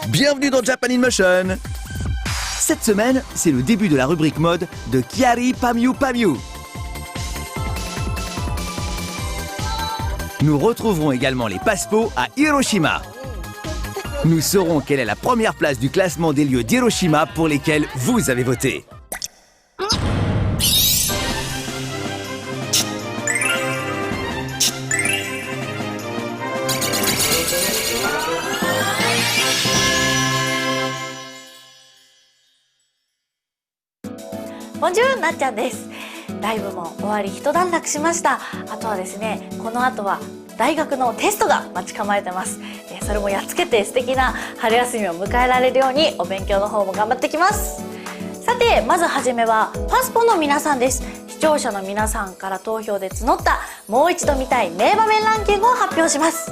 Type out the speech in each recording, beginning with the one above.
Bienvenue dans Japan in Motion. Cette semaine, c'est le début de la rubrique mode de Kyari Pamyu Pamyu. Nous retrouverons également les Passepots à Hiroshima. Nous saurons quelle est la première place du classement des lieux d'Hiroshima pour lesquels vous avez voté. Bonjour なっちゃんです。ライブも終わり一段落しました。あとはですね、この後は大学のテストが待ち構えてます。それもやっつけて素敵な春休みを迎えられるようにお勉強の方も頑張ってきます。さて、まずはじめはパスポの皆さんです。視聴者の皆さんから投票で募ったもう一度見たい名場面ランキングを発表します。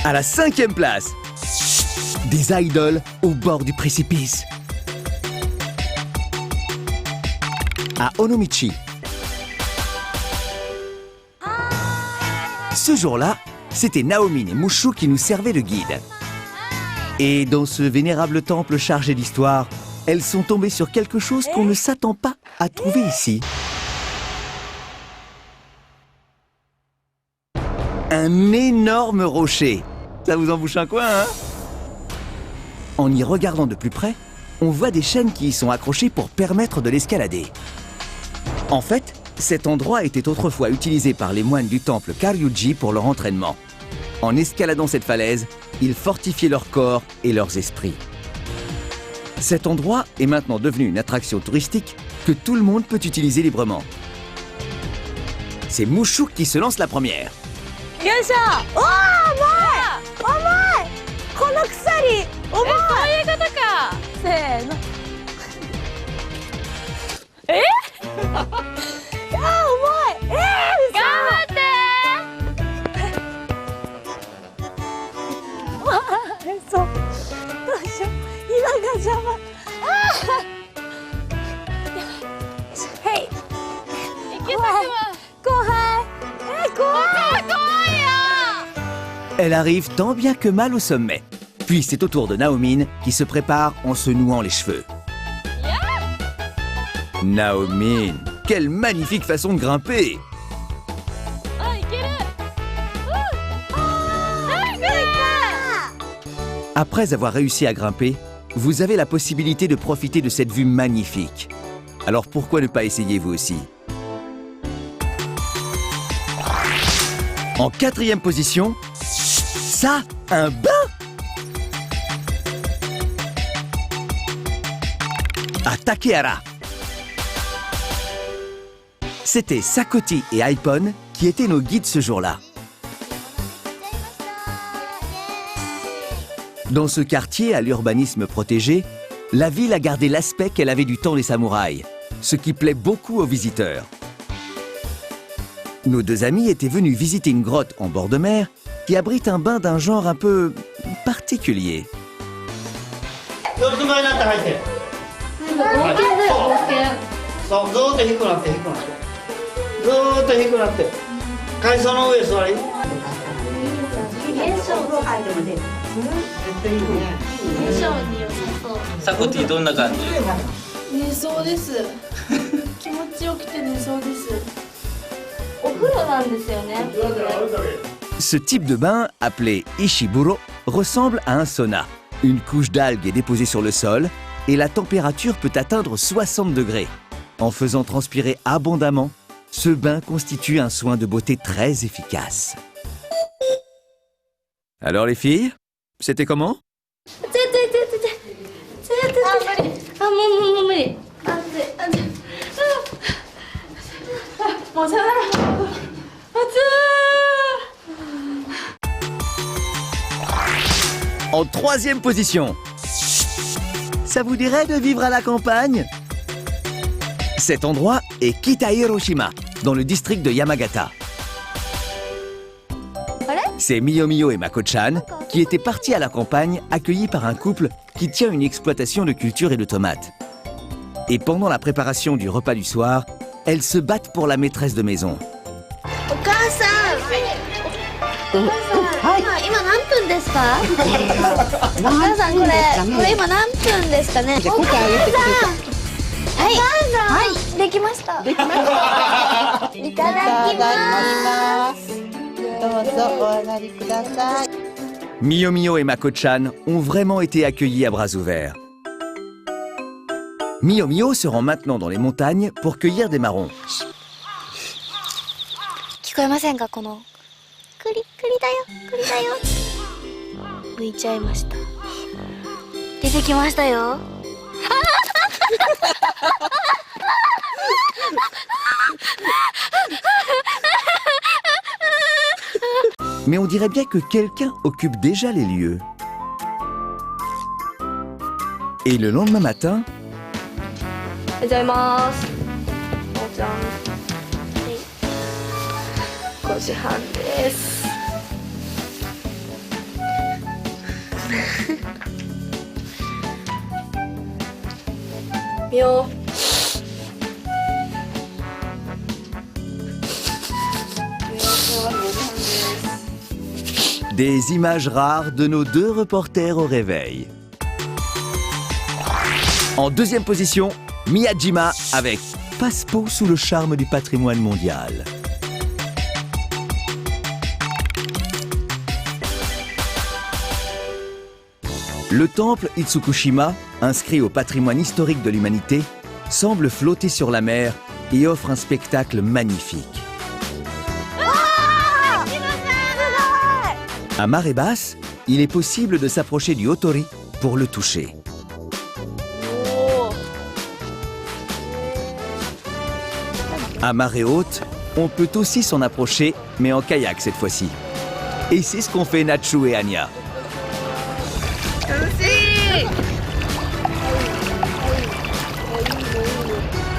À la 5e place, des idoles au bord du précipice. À Onomichi. Ce jour-là, c'était Naomin et Mushu qui nous servaient de guide. Et dans ce vénérable temple chargé d'histoire, elles sont tombées sur quelque chose qu'on ne s'attend pas à trouver ici. Un énorme rocher. Ça vous en bouche un coin, hein? En y regardant de plus près, on voit des chaînes qui y sont accrochées pour permettre de l'escalader. En fait, cet endroit était autrefois utilisé par les moines du temple Karyuji pour leur entraînement. En escaladant cette falaise, ils fortifiaient leur corps et leurs esprits. Cet endroit est maintenant devenu une attraction touristique que tout le monde peut utiliser librement. C'est Mushu qui se lance la première. よいしょ。おー、重い。重い。この鎖重い。そういうことか。せーの。え？あー、重い。頑張って。そう。どうしよう。今が邪魔。へい。いけたくは。後輩。怖い。Elle arrive tant bien que mal au sommet. Puis c'est au tour de Naomin qui se prépare en se nouant les cheveux. Naomin, quelle magnifique façon de grimper! Après avoir réussi à grimper, vous avez la possibilité de profiter de cette vue magnifique. Alors pourquoi ne pas essayer vous aussi? En 4e position, ça, un bain? À Takehara. C'était Sakoti et Aipon qui étaient nos guides ce jour-là. Dans ce quartier à l'urbanisme protégé, la ville a gardé l'aspect qu'elle avait du temps des samouraïs, ce qui plaît beaucoup aux visiteurs. Nos deux amis étaient venus visiter une grotte en bord de mer qui abrite un bain d'un genre un peu particulier. Sakoti, どんな感じ？寝そうです。気持ちよくて寝そうです。お風呂なんですよね。 Ce type de bain, appelé Ishiburo, ressemble à un sauna. Une couche d'algues est déposée sur le sol et la température peut atteindre 60 degrés. En faisant transpirer abondamment, ce bain constitue un soin de beauté très efficace. Alors les filles, c'était comment? もう無理。もうさよなら。En 3e position. Ça vous dirait de vivre à la campagne? Cet endroit est Kita-Hiroshima, dans le district de Yamagata. C'est Miyo Miyo et Mako-chan qui étaient partis à la campagne accueillis par un couple qui tient une exploitation de culture et de tomates. Et pendant la préparation du repas du soir, elles se battent pour la maîtresse de maison. お母さん今何分ですか？お母さんこれ今何分ですかね？お母さんはいできました。いただきます。どうぞお上がりください。 Mio Mio et Mako-chan ont vraiment été accueillis à bras ouverts. Mio Mio se rend maintenant dans les montagnes pour cueillir des marrons. 聞こえませんかこの栗だよ栗だよ。剥いちゃいました。出てきましたよ。Mais on dirait bien que quelqu'un occupe déjà les lieux. Et le lendemain matin, おはようございます。じゃん。5時半です。みよ。des images rares de nos deux reporters au réveil. En deuxième position, Miyajima avec Passepo sous le charme du patrimoine mondial. Le temple Itsukushima, inscrit au patrimoine historique de l'humanité, semble flotter sur la mer et offre un spectacle magnifique. À marée basse, il est possible de s'approcher du Hotori pour le toucher. À marée haute, on peut aussi s'en approcher, mais en kayak cette fois-ci. Et c'est ce qu'ont fait Nachu et Anya.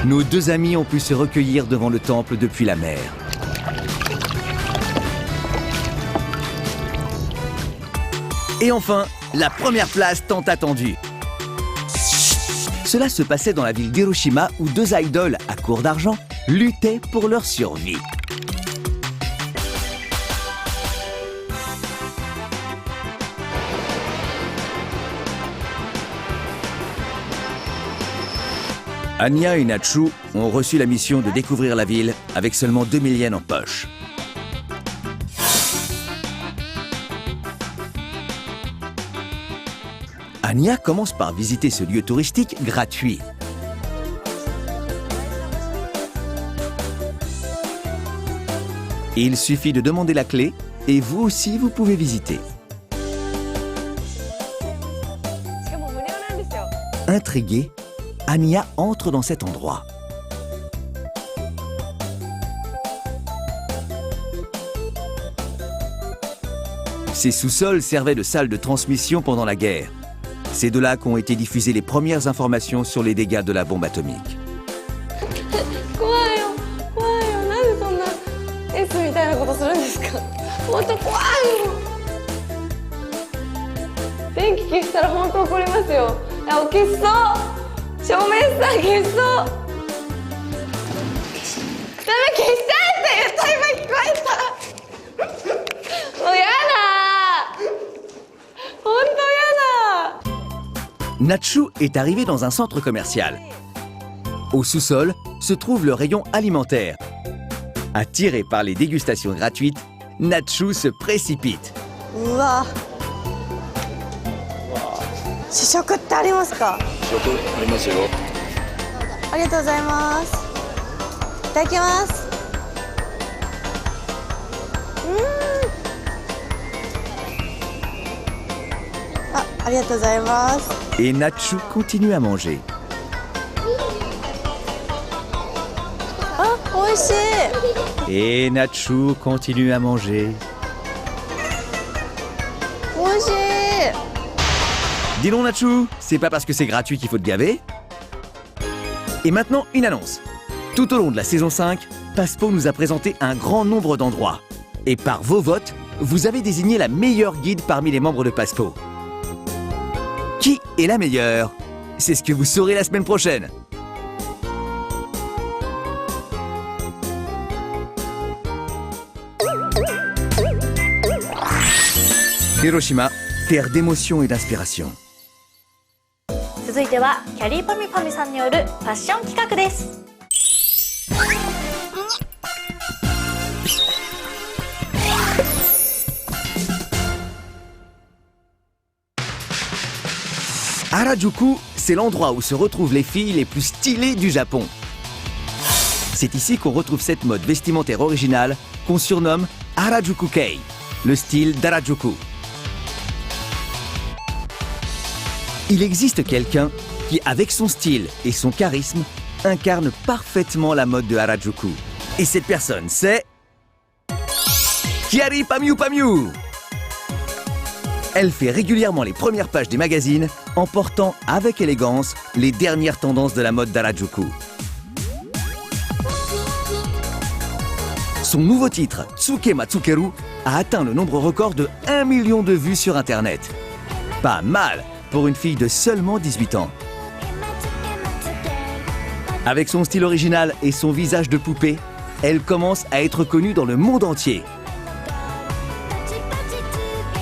Nos deux amis ont pu se recueillir devant le temple depuis la mer. Et enfin, la première place tant attendue. Cela se passait dans la ville d'Hiroshima où deux idoles à court d'argent luttaient pour leur survie. Anya et Nachu ont reçu la mission de découvrir la ville avec seulement 2000 yens en poche. Anya commence par visiter ce lieu touristique gratuit. Il suffit de demander la clé et vous aussi vous pouvez visiter. Intriguée, Anya entre dans cet endroit. Ces sous-sols servaient de salle de transmission pendant la guerre. C'est de là qu'ont été diffusées les premières informations sur les dégâts de la bombe atomique. Nachu est arrivé dans un centre commercial. Au sous-sol se trouve le rayon alimentaire. Attiré par les dégustations gratuites, Nachu se précipite. Wow. 試食ってありますか？試食ありますよ。ありがとうございます。いただきます。ありがとうございます。 Et Nachu continue à manger. あ、美味しい。 Et Nachu continue à manger. 美味しい。 Dis donc Nachu, c'est pas parce que c'est gratuit qu'il faut te gaver. Et maintenant, une annonce. Tout au long de la saison 5, Passepo nous a présenté un grand nombre d'endroits. Et par vos votes, vous avez désigné la meilleure guide parmi les membres de Passepo. Qui est la meilleure? C'est ce que vous saurez la semaine prochaine. Hiroshima, terre d'émotion et d'inspiration. 続いてはキャリーパミュパミュさんによるファッション企画です。Harajuku, c'est l'endroit où se retrouvent les filles les plus stylées du Japon. C'est ici qu'on retrouve cette mode vestimentaire originale qu'on surnomme Harajuku-kei, le style d'Harajuku. Il existe quelqu'un qui, avec son style et son charisme, incarne parfaitement la mode de Harajuku. Et cette personne, c'est... Kyary Pamyu Pamyu! Elle fait régulièrement les premières pages des magazines en portant avec élégance les dernières tendances de la mode d'Harajuku. Son nouveau titre, Tsuke Matsukeru, a atteint le nombre record de 1 million de vues sur Internet. Pas mal pour une fille de seulement 18 ans. Avec son style original et son visage de poupée, elle commence à être connue dans le monde entier.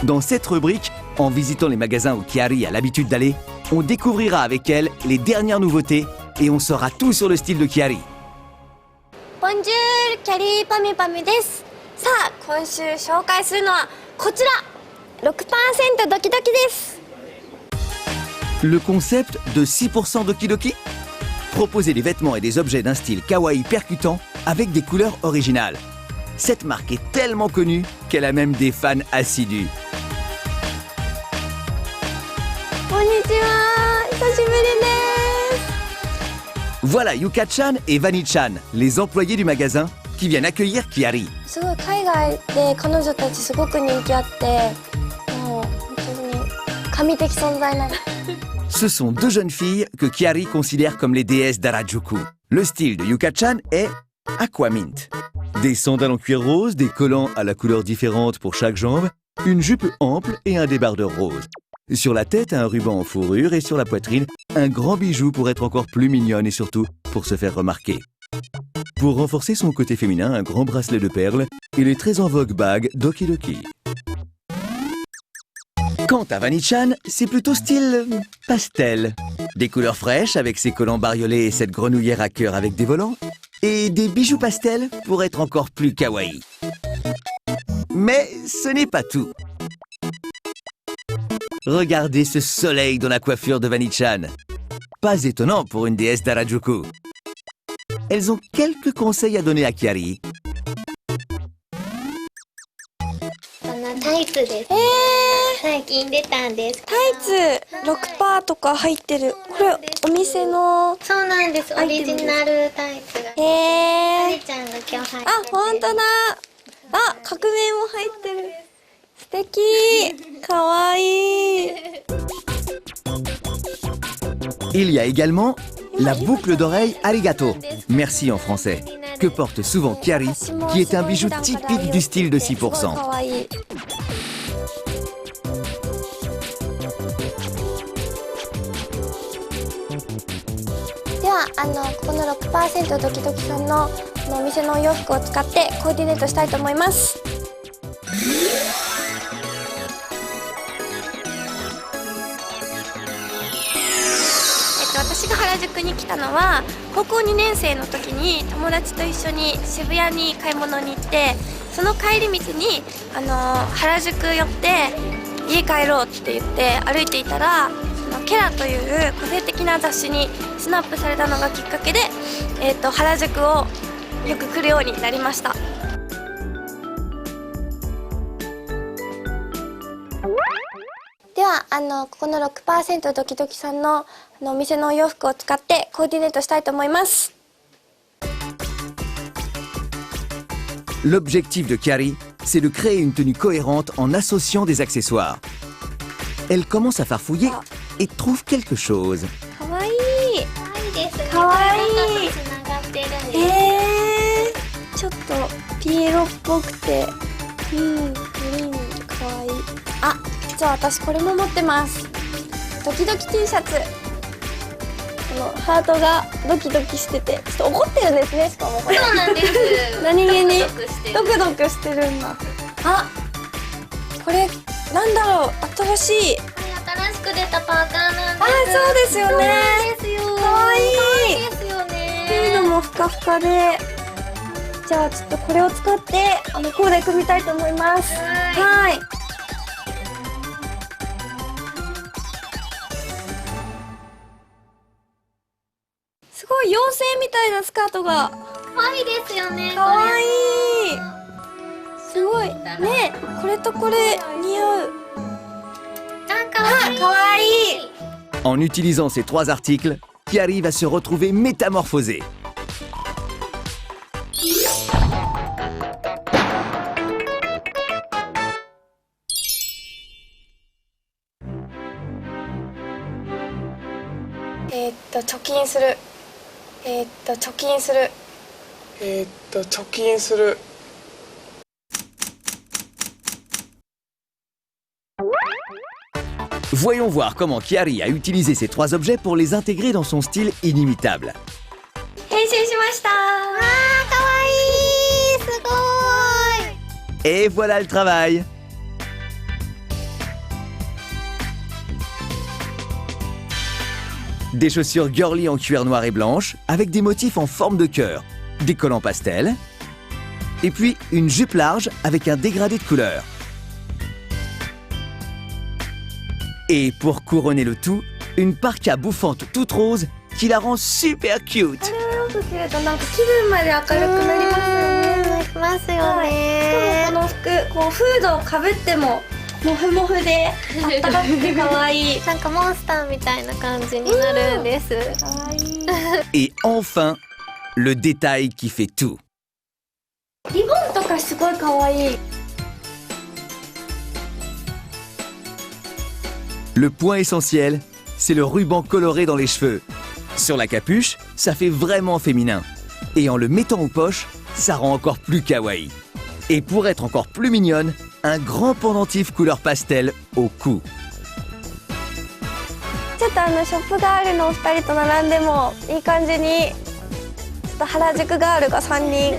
Dans cette rubrique, en visitant les magasins où Kyary a l'habitude d'aller, on découvrira avec elle les dernières nouveautés et on saura tout sur le style de Kyary. Bonjour, キャリーパミュパミュです。さあ、今週紹介するのはこちら 6% ドキドキです。 Le concept de 6% Doki-Doki? Proposer des vêtements et des objets d'un style kawaii percutant avec des couleurs originales. Cette marque est tellement connue qu'elle a même des fans assidus. Konnichiwa, 久しぶりです。 Voilà Yuka-chan et Vani-chan, les employés du magasin, qui viennent accueillir Kyary. すごい海外で彼女たちすごく人気あって、もう本当に神的存在なの。 Ce sont deux jeunes filles que Kyary considère comme les déesses d'Harajuku. Le style de Yuka-chan est Aquamint. Des sandales en cuir rose, des collants à la couleur différente pour chaque jambe, une jupe ample et un débardeur rose. Sur la tête, un ruban en fourrure et sur la poitrine, un grand bijou pour être encore plus mignonne et surtout pour se faire remarquer. Pour renforcer son côté féminin, un grand bracelet de perles et les très en vogue bagues Doki-Doki. Quant à Vani-chan, c'est plutôt style pastel. Des couleurs fraîches avec ses collants bariolés et cette grenouillère à cœur avec des volants. Et des bijoux pastel pour être encore plus kawaii. Mais ce n'est pas tout. Regardez ce soleil dans la coiffure de Vani-chan. Pas étonnant pour une déesse d'Harajuku. Elles ont quelques conseils à donner à Kyary. タイツです。最近出たんです。タイツ6%とか入ってる。これお店の。そうなんです。オリジナルタイツが。ありちゃんが今日入ってる。あ、本当だ。あ、革命も入ってる。素敵。かわいい。 Il y a également la boucle d'oreille Arigato, merci en français, que porte souvent Kyary, qui est un bijou typique du style de 6%. ではこの 6% ドキドキさんのお店のお洋服を使ってコーディネートしたいと思います。私が原宿に来たのは高校2年生の時に友達と一緒に渋谷に買い物に行って、その帰り道に原宿寄って家帰ろうって言って歩いていたら、ケラという個性的な雑誌にスナップされたのがきっかけで、原宿をよく来るようになりました。ではここの 6% ドキドキさんのお店のお洋服を使ってコーディネートしたいと思います。L'objectif de Kyary, c'est de créer une tenue cohérente en associant des accessoires. Elle commence à farfouiller et trouve quelque chose. かわいい。かわいい。ちょっとピエロっぽくて、グリーンかわいい。あ、じゃあ私これも持ってます。ドキドキ T シャツ。このハートがドキドキしてて、ちょっと怒ってるんですね。しかもこれ。そうなんです。何気にドクドクしてるドクドクしてるんだ。あ、これなんだろう、新しい。これ新しく出たパーカーなんです。あ、そうですよね。そうですよ。かわいい。ですよフね。ードもふかふかで。じゃあちょっとこれを使ってコーデ組みたいと思います。はい。すごい妖精みたいなスカートが可愛いですよね。かわいい。すごいね、これとこれ似合う。あ、可愛い。かわいい。En utilisant ces 3 articles, Chiari va se retrouver métamorphosée. « 貯金する」「貯金する」「貯金する」Voyons voir comment Chiari a utilisé ces 3 objets pour les intégrer dans son style inimitable. 変身しました。あー、可愛い。すごい。 Et voilà le travail! Des chaussures girly en cuir noir et blanche avec des motifs en forme de cœur, des collants pastels, et puis une jupe large avec un dégradé de couleur. Et pour couronner le tout, une parka bouffante toute rose qui la rend super cute. よく着るとなんか気分まで明るくなりますよね。なりますよはい、ね。しかもこの服、こうフードをかぶってもモフモフであったかくて可愛い。なんかモンスターみたいな感じになるんです。可愛い。 Et enfin, le détail qui fait tout. リボンとかすごい可愛い。 Le point essentiel, c'est le ruban coloré dans les cheveux. Sur la capuche, ça fait vraiment féminin. Et en le mettant aux poches, ça rend encore plus kawaii. Et pour être encore plus mignonne, un grand pendentif couleur pastel au cou. ちょっとショップガールのお二人と並んでもいい感じに、ちょっと原宿ガールが3人。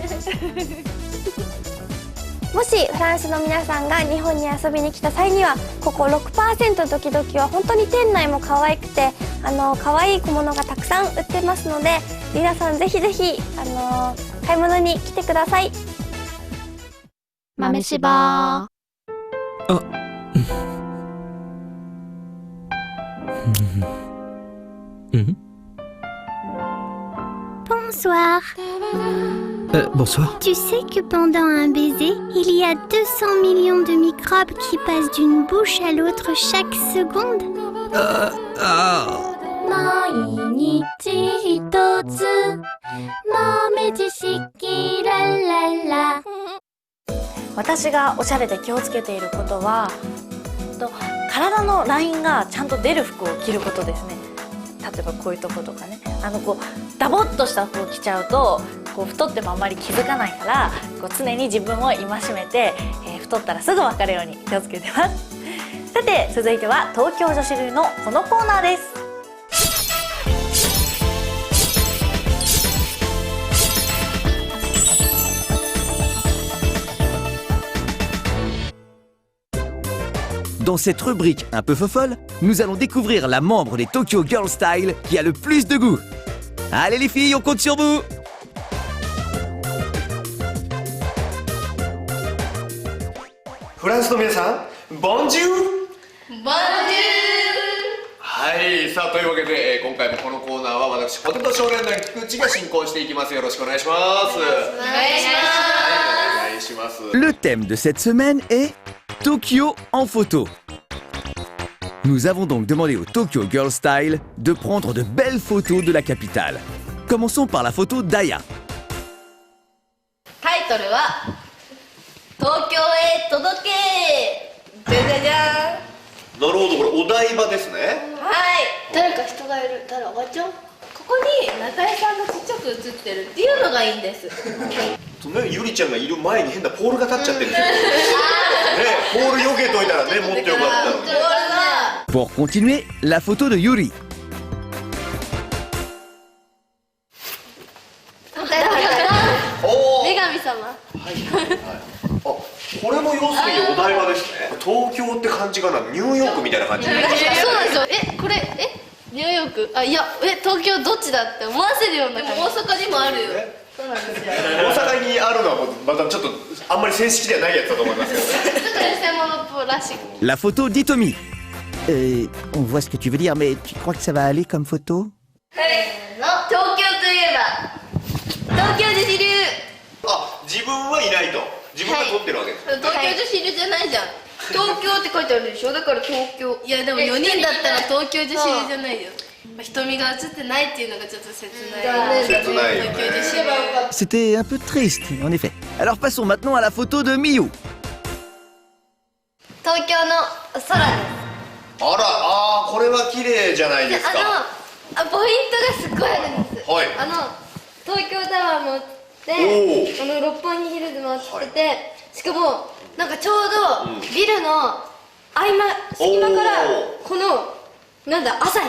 もしフランスの皆さんが日本に遊びに来た際には、ここ 6% ドキドキは本当に店内も可愛くて、可愛い小物がたくさん売ってますので、皆さんぜひぜひ買い物に来てください。豆柴。Bonsoir. Bonsoir. Tu sais que pendant un baiser, il y a 200 millions de microbes qui passent d'une bouche à l'autre chaque seconde. 毎日一つ豆知識ラララ。私がおしゃれで気をつけていることは、体のラインがちゃんと出る服を着ることですね。例えばこういうとことかね、こうダボっとした服を着ちゃうとこう太ってもあんまり気づかないから、こう常に自分を戒めて、太ったらすぐ分かるように気をつけてます。さて続いては東京女子流のこのコーナーです。Dans cette rubrique un peu fofolle, nous allons découvrir la membre des Tokyo Girl Style qui a le plus de goût. Allez les filles, on compte sur vous! フランスの皆さん、ボンジュール。はい、さあというわけで、今回もこのコーナーは私ポテト少年団菊池が進行していきます。よろしくお願いします。お願いします。 Le thème de cette semaine est Tokyo en photo. Nous avons donc demandé au Tokyo Girl Style de prendre de belles photos de la capitale. Commençons par la photo d'Aya. タイトルは東京へ届け。じゃじゃじゃん。なるほど、これお台場ですね。はい。誰か人がいる。誰？おばちゃん？ここに中井さんがちっちゃく写ってるっていうのがいいんです。ね、ゆりちゃんがいる前に変なポールが立っちゃってるんですよ。ね、ポールよけといたらね、もっとよかったのに。ポールが Pour continuer, la photo de Yuri. おお、女神様。あ、これも要するにお台場ですね。東京って感じかな、ニューヨークみたいな感じ。そうなんですよ。これニューヨーク、いや東京どっちだって思わせるような感じ。大阪にもあるよ。そうなんですよ。大阪にあるのはまたちょっとあんまり正式ではないやつだと思いますけどね。ちょっと偽物っぽらしく。 La photo d'Itomi. On voit ce que tu veux dire, mais tu crois que ça va aller comme photo? 東京といえば東京女子流。あ、自分はいないと。自分が撮ってるわけです。東京女子流じゃないじゃん。東京って書いてあるでしょ。だから東京。いやでも4人だったら東京女子流じゃないよ。瞳が映ってないっていうのがちょっと切ない。切ないよね。東京女子流。 C'était un peu triste, en effet. Alors passons maintenant à la photo de Miyu. 東京の空です。あら、これは綺麗じゃないですか。ポイントがすごいあるんです。はい。東京タワーもあって六本木ヒルズもあってて、はい、しかもなんかちょうどビルの隙間からこのなんだ朝日、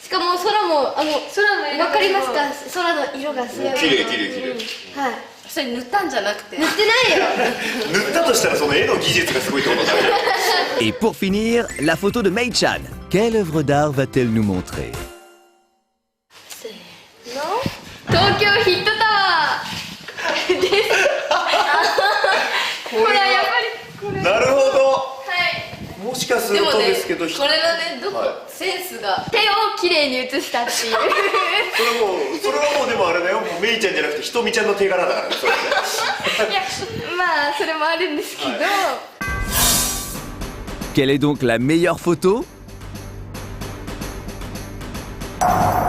しかも空もわかりますか、空の色がすごい綺麗綺麗綺麗。はい。それ塗ったんじゃなくて。塗ってないよ。塗ったとしたらその絵の技術がすごいってことだね。Et pour finir, la photo de Mei-chan. Quelle œuvre d'art va-t-elle nous montrer? 東京ヒットタワーです。これはやっぱりなるほど。はい。もしかするとですけど、これのねセンスが手をきれいに写したっていう。それはもうでもあれだよ、メイちゃんじゃなくてひとみちゃんの手柄だからね、それね。いや、まあそれもあるんですけど。Quelle est donc la meilleure photo?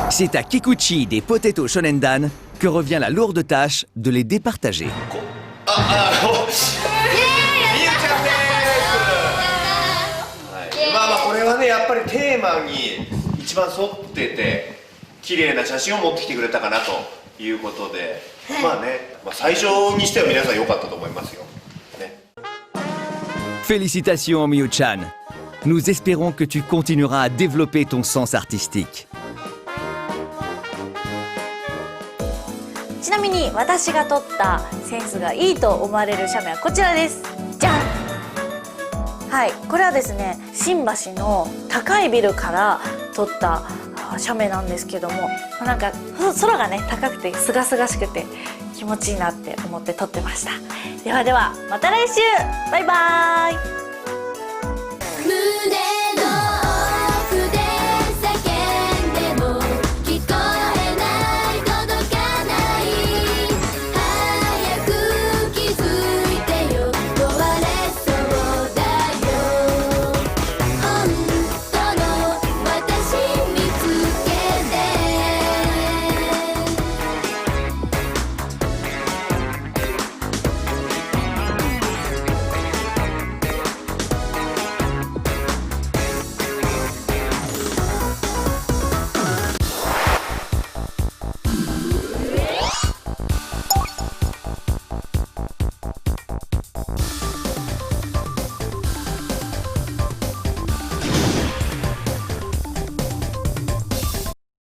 C'est à Kikuchi des Potato Shonendan que revient la lourde tâche de les départager. みゆちゃんです。まあこれはね、やっぱりテーマに一番沿ってて綺麗な写真を持ってきてくれたかなということで、まあね、最初にしては皆さん良かったと思いますよ。ね。Félicitations Miyu-chan. Nous espérons que tu continueras à développer ton sens artistique. ちなみに私が撮ったセンスがいいと思われる写メはこちらです。じゃん。はい、これはですね、新橋の高いビルから撮った写メなんですけども、なんか空がね高くて清々しくて気持ちいいなって思って撮ってました。ではではまた来週、バイバーイ。